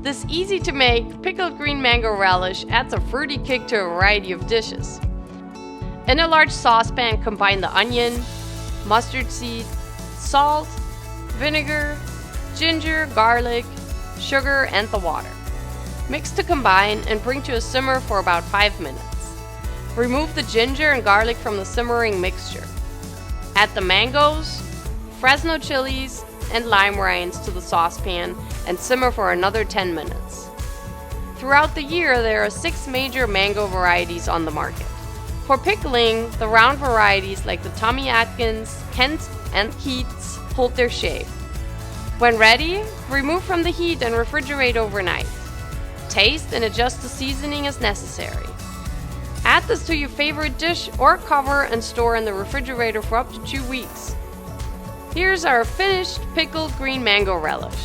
This easy-to-make pickled green mango relish adds a fruity kick to a variety of dishes. In a large saucepan, combine the onion, mustard seed, salt, vinegar, ginger, garlic, sugar, and the water. Mix to combine and bring to a simmer for about 5 minutes. Remove the ginger and garlic from the simmering mixture. Add the mangoes, Fresno chilies, and lime rinds to the saucepan and simmer for another 10 minutes. Throughout the year, there are 6 major mango varieties on the market. For pickling, the round varieties like the Tommy Atkins, Kent, and Keats hold their shape. When ready, remove from the heat and refrigerate overnight. Taste and adjust the seasoning as necessary. Add this to your favorite dish or cover and store in the refrigerator for up to 2 weeks. Here's our finished pickled green mango relish.